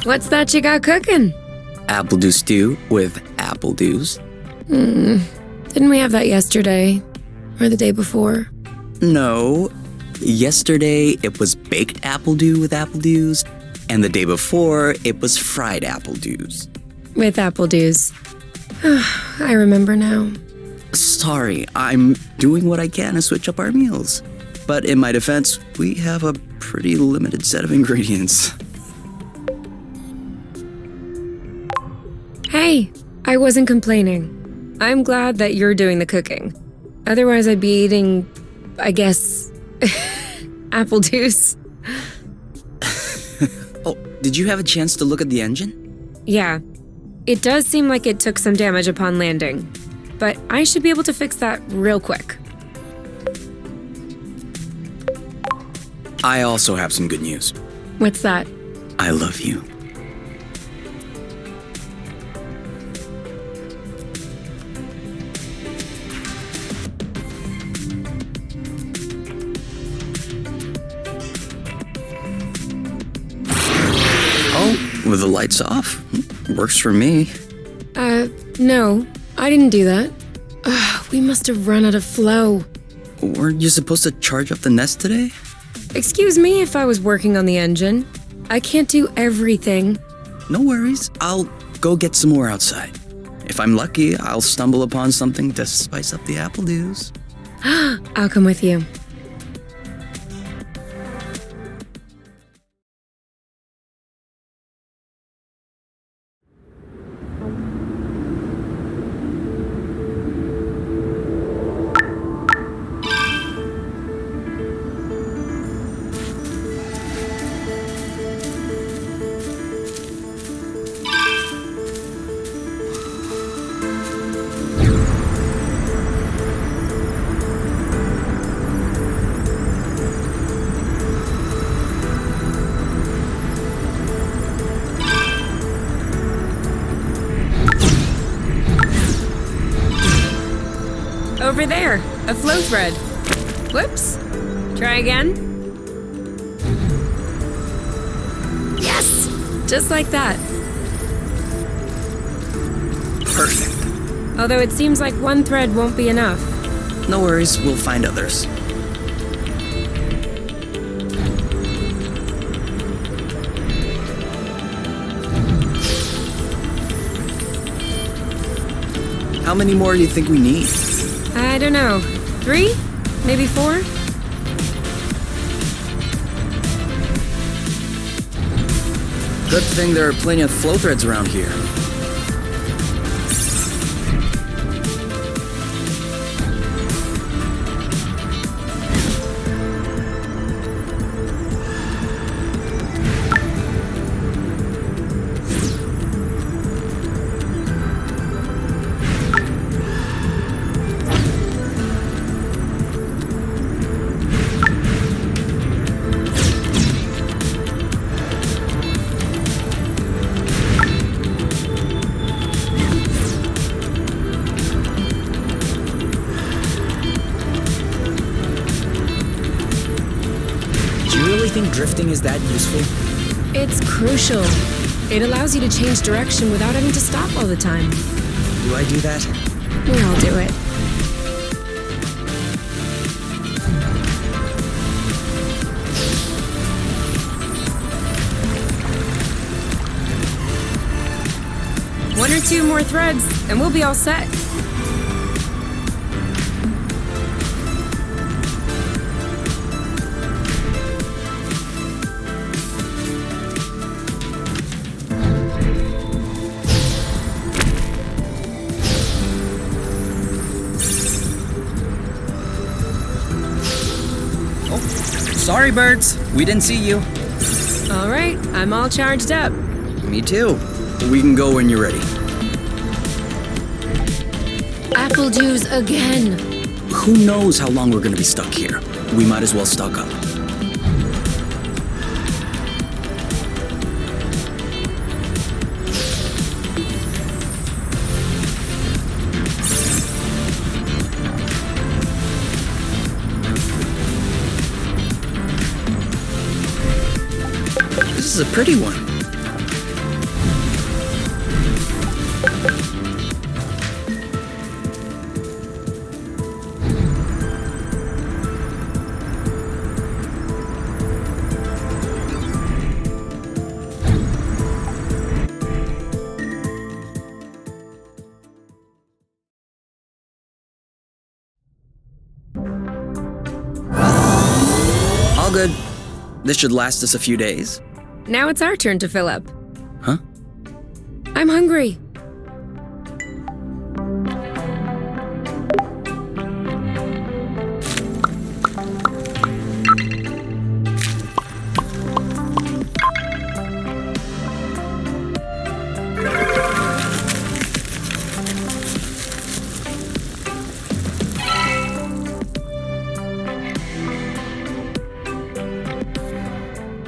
What's that you got cooking? Apple dew stew with apple dews. Didn't we have that yesterday? Or the day before? No. Yesterday, it was baked apple dew with apple dews, and the day before, it was fried apple dews. With apple dews. I remember now. Sorry, I'm doing what I can to switch up our meals. But in my defense, we have a pretty limited set of ingredients. Hey, I wasn't complaining. I'm glad that you're doing the cooking. Otherwise, I'd be eating, I guess, apple dews. Oh, did you have a chance to look at the engine? Yeah. It does seem like it took some damage upon landing. But I should be able to fix that real quick. I also have some good news. What's that? I love you. Oh, with the lights off? Works for me. No. I didn't do that. We must have run out of flow. Weren't you supposed to charge up the nest today? Excuse me if I was working on the engine. I can't do everything. No worries. I'll go get some more outside. If I'm lucky, I'll stumble upon something to spice up the apple dews. I'll come with you. Over there, a flow thread. Whoops. Try again. Yes! Just like that. Perfect. Although it seems like one thread won't be enough. No worries, we'll find others. How many more do you think we need? I don't know. 3? Maybe 4? Good thing there are plenty of flow threads around here. Think drifting is that useful? It's crucial. It allows you to change direction without having to stop all the time. Do I do that? We all do it. One or two more threads, and we'll be all set. Sorry, birds. We didn't see you. All right, I'm all charged up. Me too. We can go when you're ready. Apple juice again. Who knows how long we're gonna be stuck here? We might as well stock up. This is a pretty one. All good. This should last us a few days. Now it's our turn to fill up. Huh? I'm hungry.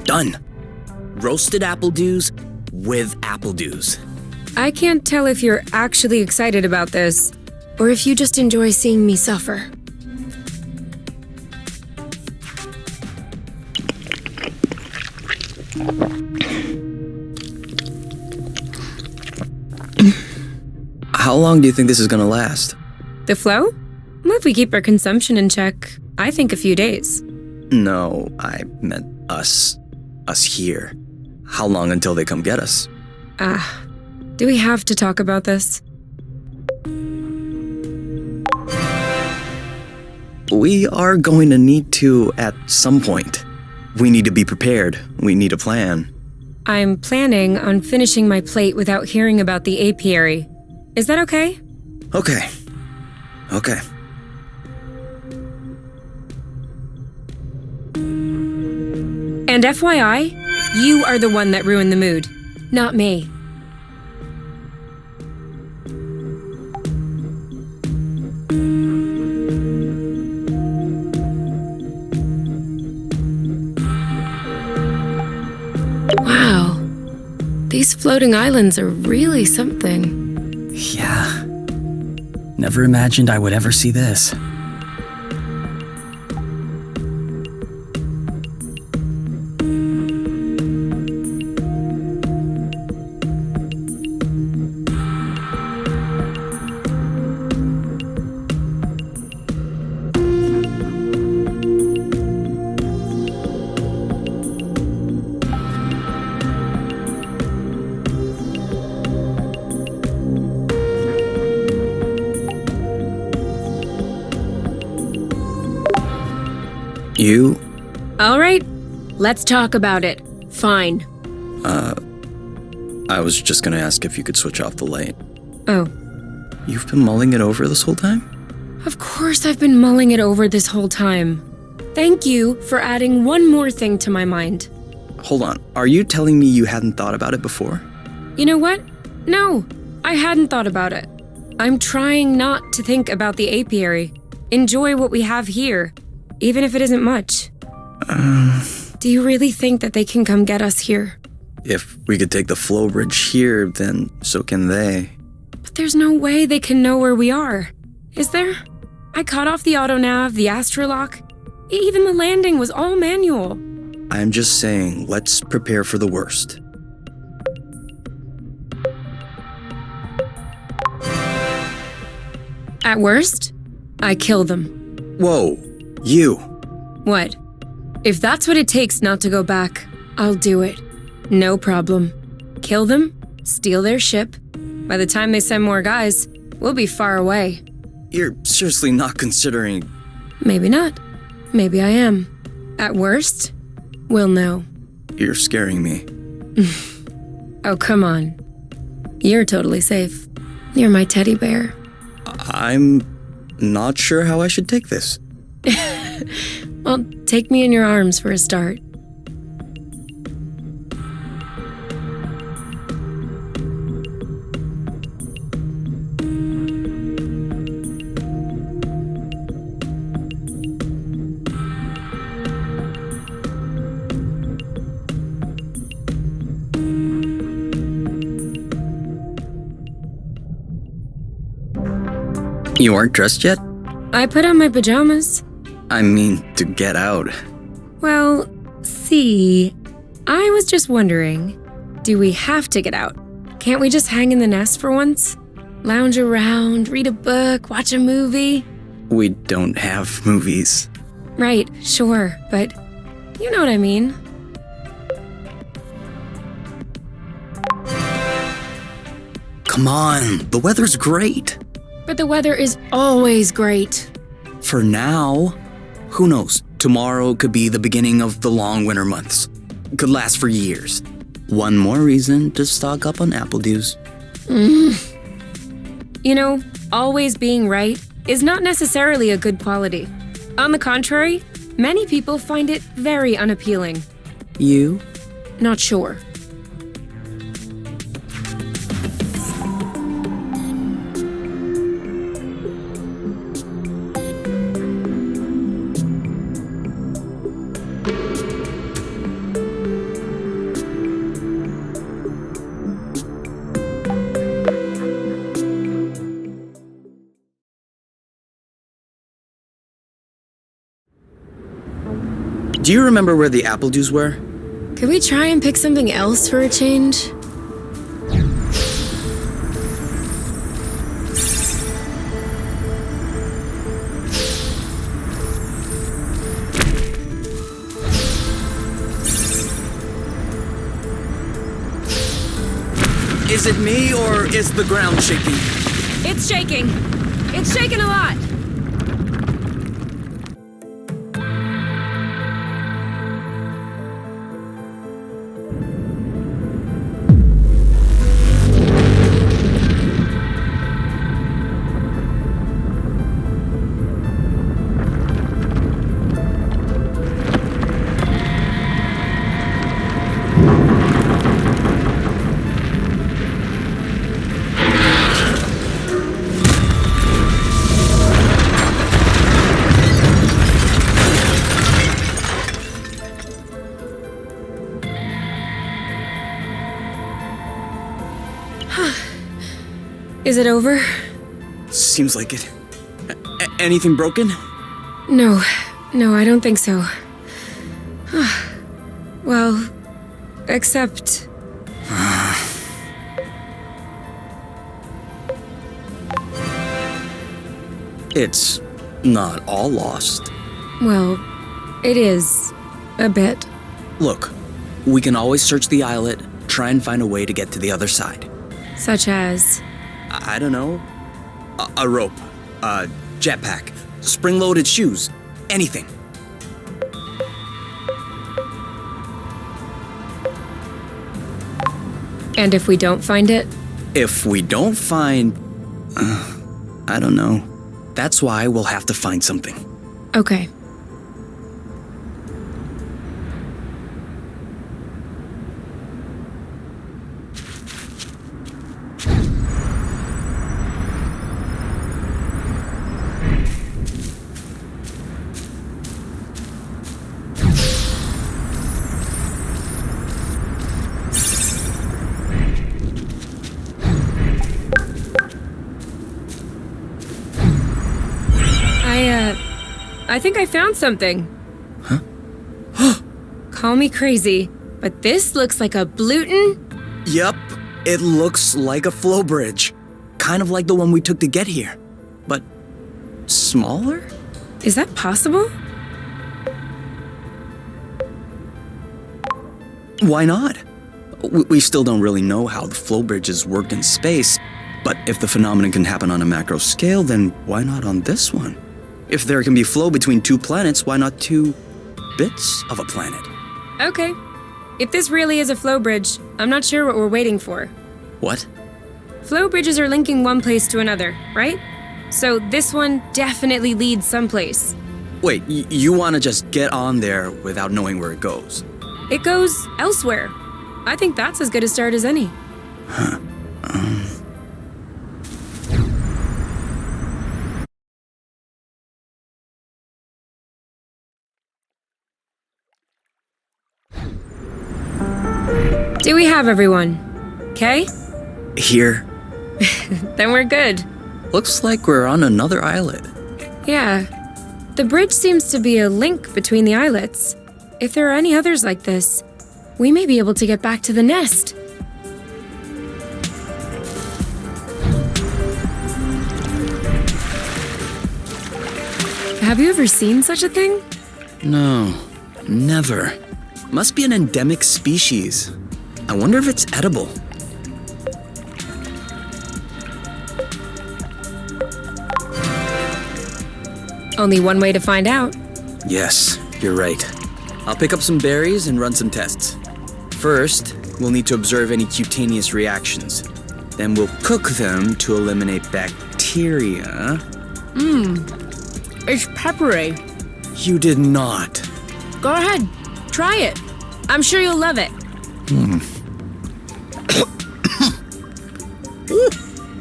Done. Roasted apple dews with apple dews. I can't tell if you're actually excited about this, or if you just enjoy seeing me suffer. How long do you think this is gonna last? The flow? Well, if we keep our consumption in check, I think a few days. No, I meant us. Us here. How long until they come get us? Do we have to talk about this? We are going to need to at some point. We need to be prepared. We need a plan. I'm planning on finishing my plate without hearing about the apiary. Is that okay? Okay. Okay. And FYI, you are the one that ruined the mood, not me. Wow, these floating islands are really something. Yeah. Never imagined I would ever see this. You? All right, let's talk about it. Fine. I was just gonna ask if you could switch off the light. Oh, You've been mulling it over this whole time? of course I've been mulling it over this whole time. Thank you for adding one more thing to my mind. Hold on, are you telling me you hadn't thought about it before? You know what? No, I hadn't thought about it. I'm trying not to think about the apiary. Enjoy what we have here, even if it isn't much. Do you really think that they can come get us here? If we could take the flow bridge here, then so can they. But there's no way they can know where we are. Is there? I cut off the autonav, the astrolock. Even the landing was all manual. I'm just saying, let's prepare for the worst. At worst, I kill them. Whoa, you. What? If that's what it takes not to go back, I'll do it. No problem. Kill them, steal their ship. By the time they send more guys, we'll be far away. You're seriously not considering... Maybe not. Maybe I am. At worst, we'll know. You're scaring me. Oh, come on. You're totally safe. You're my teddy bear. I'm not sure how I should take this. Well, take me in your arms for a start. You aren't dressed yet? I put on my pajamas. I mean, to get out. Well, see, I was just wondering, do we have to get out? Can't we just hang in the nest for once? Lounge around, read a book, watch a movie? We don't have movies. Right, sure, but you know what I mean. Come on, the weather's great. But the weather is always great. For now. Who knows? Tomorrow could be the beginning of the long winter months. Could last for years. One more reason to stock up on apple dews. You know, always being right is not necessarily a good quality. On the contrary, many people find it very unappealing. You? Not sure. Do you remember where the apple dews were? Could we try and pick something else for a change? Is it me or is the ground shaking? It's shaking. It's shaking a lot. Is it over? seems like it. Anything broken? No, I don't think so. Well, except... It's not all lost. Well, it is. A bit. Look, we can always search the islet, try and find a way to get to the other side. Such as... I don't know. A rope, a jetpack, spring-loaded shoes, anything. And if we don't find it? If we don't find... I don't know. That's why we'll have to find something. Okay. I think I found something. Huh? Call me crazy, but this looks like a Bluton? Yep, it looks like a flow bridge. Kind of like the one we took to get here. But smaller? Is that possible? Why not? We still don't really know how the flow bridges work in space, but if the phenomenon can happen on a macro scale, then why not on this one? If there can be flow between two planets, why not two bits of a planet? Okay. If this really is a flow bridge, I'm not sure what we're waiting for. What? Flow bridges are linking one place to another, right? So this one definitely leads someplace. Wait, you want to just get on there without knowing where it goes? It goes elsewhere. I think that's as good a start as any. Huh. Do we have everyone? Okay? Here. Then we're good. Looks like we're on another islet. Yeah. The bridge seems to be a link between the islets. If there are any others like this, we may be able to get back to the nest. Have you ever seen such a thing? No, never. Must be an endemic species. I wonder if it's edible. Only one way to find out. Yes, you're right. I'll pick up some berries and run some tests. First, we'll need to observe any cutaneous reactions. Then we'll cook them to eliminate bacteria. It's peppery. You did not. Go ahead, try it. I'm sure you'll love it.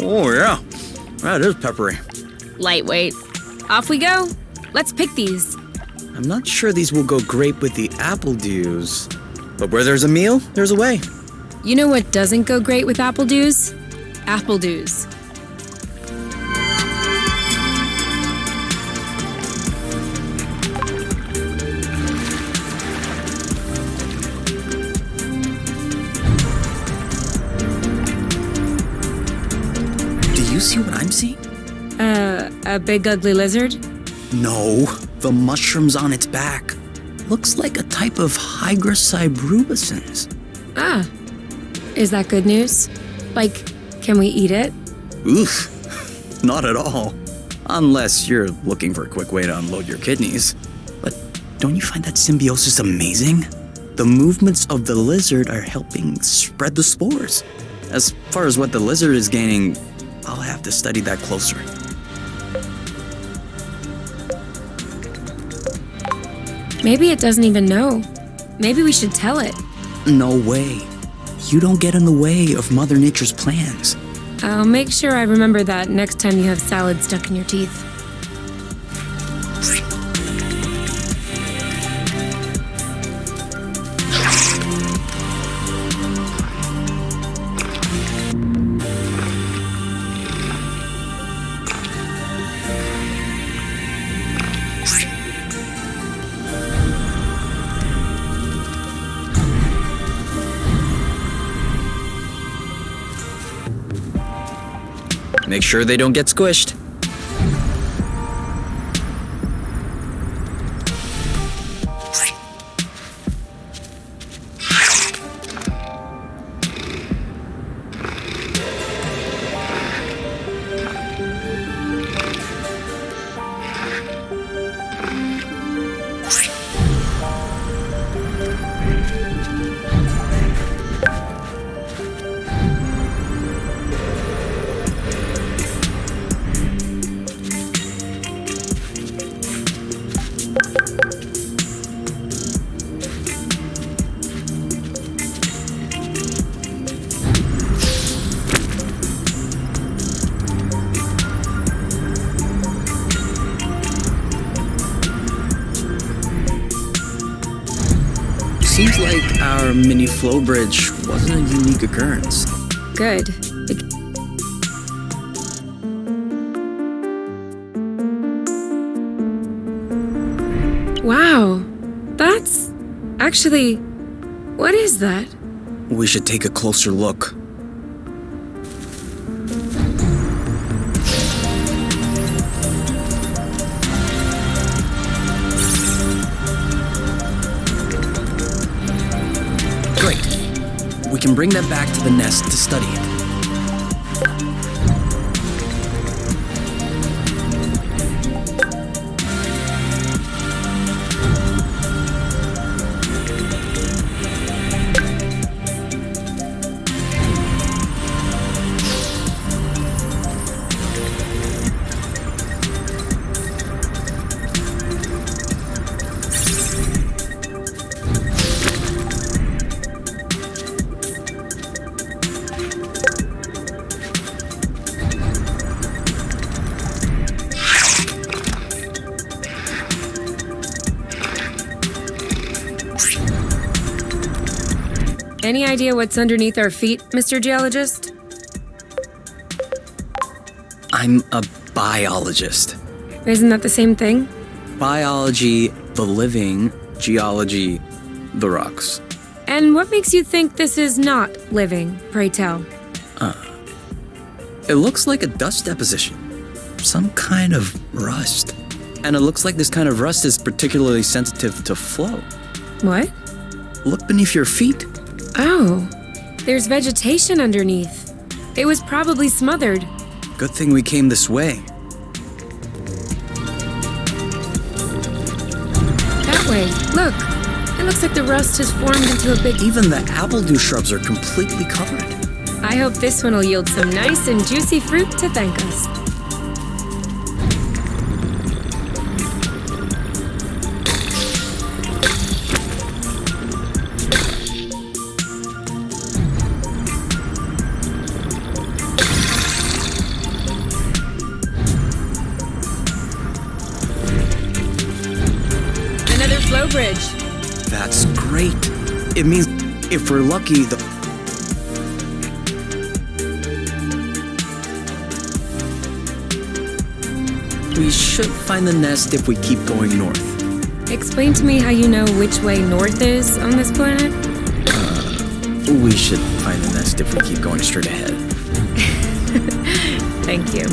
Oh yeah, that is peppery. Lightweight. Off we go. Let's pick these. I'm not sure these will go great with the apple dews. But where there's a meal, there's a way. You know what doesn't go great with apple dews? Apple dews. Do you see what I'm seeing? A big ugly lizard? No, the mushrooms on its back. Looks like a type of hygroscybrubescens. Ah. Is that good news? Like, can we eat it? Oof, not at all. Unless you're looking for a quick way to unload your kidneys. But don't you find that symbiosis amazing? The movements of the lizard are helping spread the spores. As far as what the lizard is gaining, I'll have to study that closer. Maybe it doesn't even know. Maybe we should tell it. No way. You don't get in the way of Mother Nature's plans. I'll make sure I remember that next time you have salad stuck in your teeth. Make sure they don't get squished. Seems like our mini flow bridge wasn't a unique occurrence. Good. Wow. That's... Actually, what is that? We should take a closer look. Great. We can bring that back to the nest to study it. Any idea what's underneath our feet, Mr. Geologist? I'm a biologist. Isn't that the same thing? Biology, the living, geology, the rocks. And what makes you think this is not living, pray tell? It looks like a dust deposition. Some kind of rust. And it looks like this kind of rust is particularly sensitive to flow. What? Look beneath your feet. Oh, there's vegetation underneath. It was probably smothered. Good thing we came this way. That way, look. It looks like the rust has formed into a big... Even the appledew shrubs are completely covered. I hope this one will yield some nice and juicy fruit to thank us. Another flow bridge. That's great. It means if we're lucky, we should find the nest if we keep going north. Explain to me how you know which way north is on this planet? We should find the nest if we keep going straight ahead. Thank you.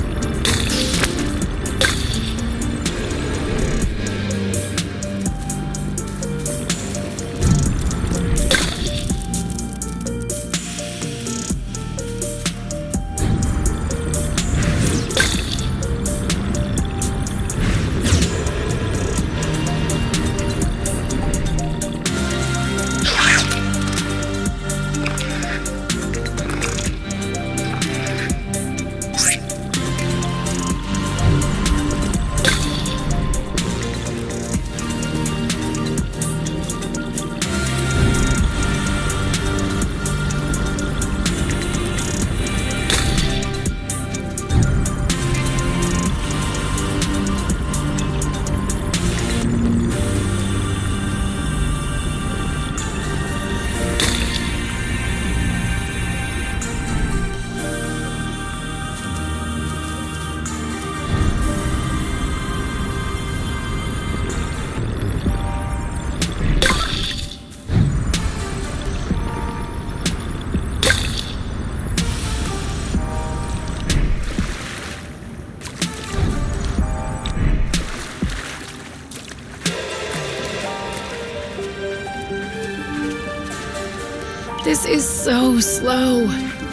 is so slow.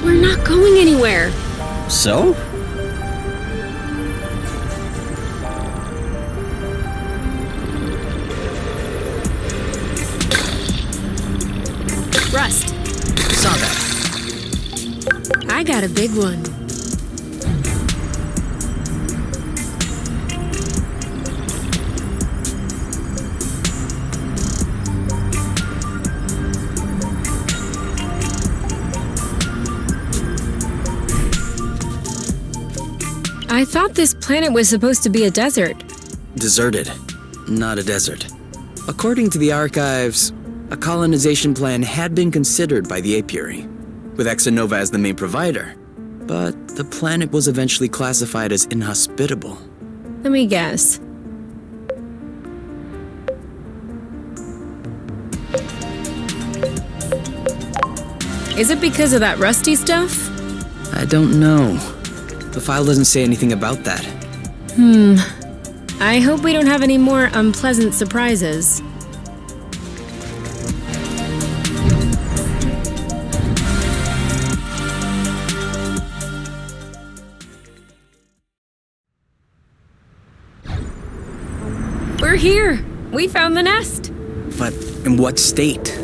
We're not going anywhere. So? Rust. Saw that. I got a big one. I thought this planet was supposed to be a desert. Deserted, not a desert. According to the archives, a colonization plan had been considered by the apiary, with Exonova as the main provider. But the planet was eventually classified as inhospitable. Let me guess. Is it because of that rusty stuff? I don't know. The file doesn't say anything about that. I hope we don't have any more unpleasant surprises. We're here! We found the nest! But in what state?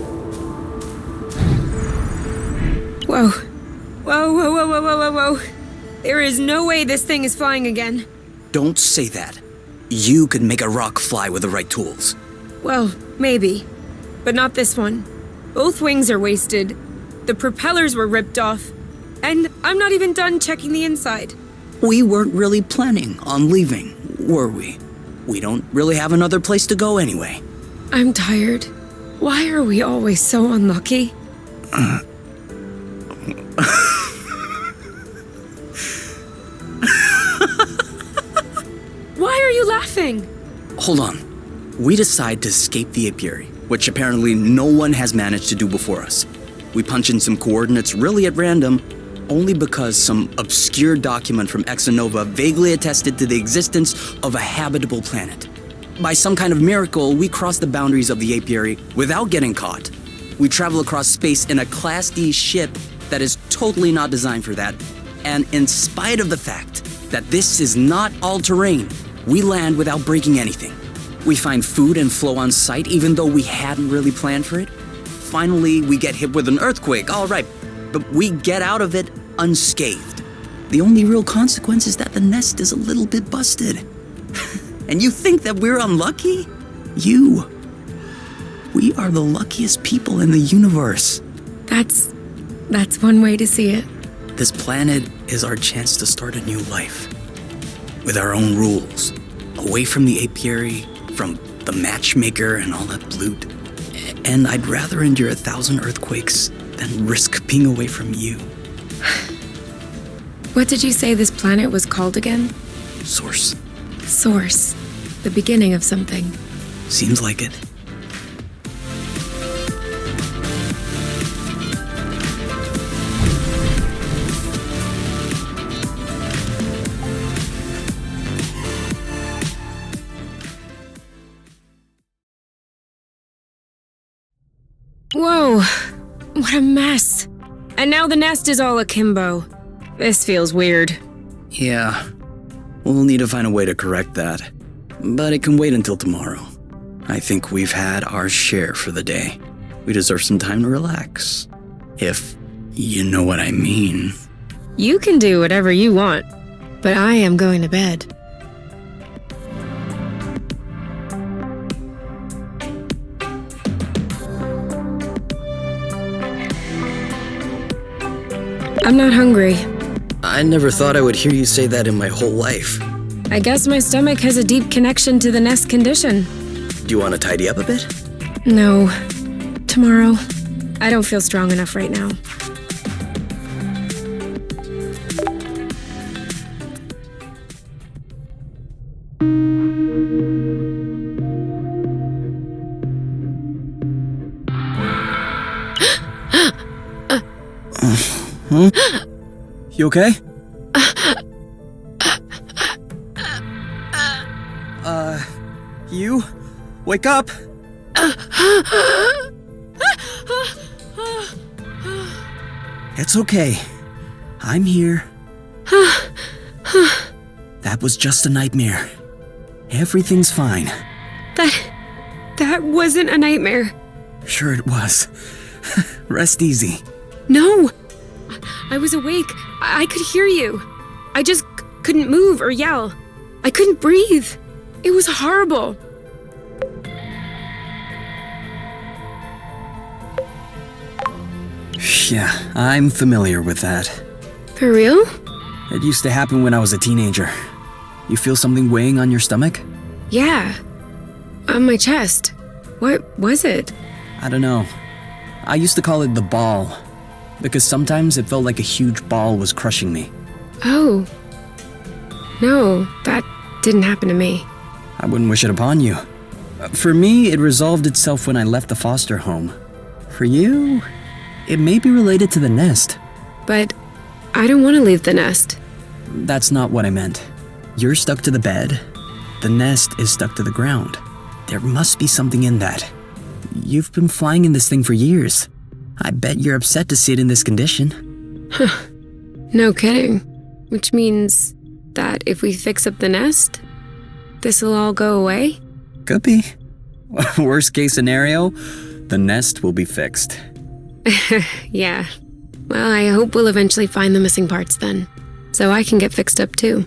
Whoa. Whoa, whoa, whoa, whoa, whoa, whoa, whoa. There is no way this thing is flying again. Don't say that. You could make a rock fly with the right tools. Well, maybe. But not this one. Both wings are wasted. The propellers were ripped off. And I'm not even done checking the inside. We weren't really planning on leaving, were we? We don't really have another place to go anyway. I'm tired. Why are we always so unlucky? Why are you laughing? Hold on. We decide to escape the apiary, which apparently no one has managed to do before us. We punch in some coordinates really at random, only because some obscure document from Exonova vaguely attested to the existence of a habitable planet. By some kind of miracle, we cross the boundaries of the apiary without getting caught. We travel across space in a Class D ship that is totally not designed for that. And in spite of the fact that this is not all-terrain, we land without breaking anything. We find food and flow on site even though we hadn't really planned for it. Finally, we get hit with an earthquake, all right, but we get out of it unscathed. The only real consequence is that the nest is a little bit busted. And you think that we're unlucky? We are the luckiest people in the universe. That's one way to see it. This planet is our chance to start a new life. With our own rules. Away from the apiary, from the matchmaker and all that loot. And I'd rather endure 1,000 earthquakes than risk being away from you. What did you say this planet was called again? Source. Source. The beginning of something. Seems like it. Whoa, what a mess. And now the nest is all akimbo. This feels weird. Yeah, we'll need to find a way to correct that. But it can wait until tomorrow. I think we've had our share for the day. We deserve some time to relax. If you know what I mean. You can do whatever you want, but I am going to bed. I'm not hungry. I never thought I would hear you say that in my whole life. I guess my stomach has a deep connection to the nest condition. Do you want to tidy up a bit? No. Tomorrow. I don't feel strong enough right now. Huh? You okay? You? Wake up! It's okay. I'm here. That was just a nightmare. Everything's fine. That wasn't a nightmare. Sure it was. Rest easy. No! I was awake. I could hear you. I just couldn't move or yell. I couldn't breathe. It was horrible. Yeah, I'm familiar with that. For real? It used to happen when I was a teenager. You feel something weighing on your stomach? Yeah. On my chest. What was it? I don't know. I used to call it the ball, because sometimes it felt like a huge ball was crushing me. Oh. No, that didn't happen to me. I wouldn't wish it upon you. For me, it resolved itself when I left the foster home. For you, it may be related to the nest. But I don't want to leave the nest. That's not what I meant. You're stuck to the bed. The nest is stuck to the ground. There must be something in that. You've been flying in this thing for years. I bet you're upset to see it in this condition. No kidding. Which means that if we fix up the nest, this'll all go away? Could be. Worst case scenario, the nest will be fixed. Yeah. Well, I hope we'll eventually find the missing parts then, so I can get fixed up too.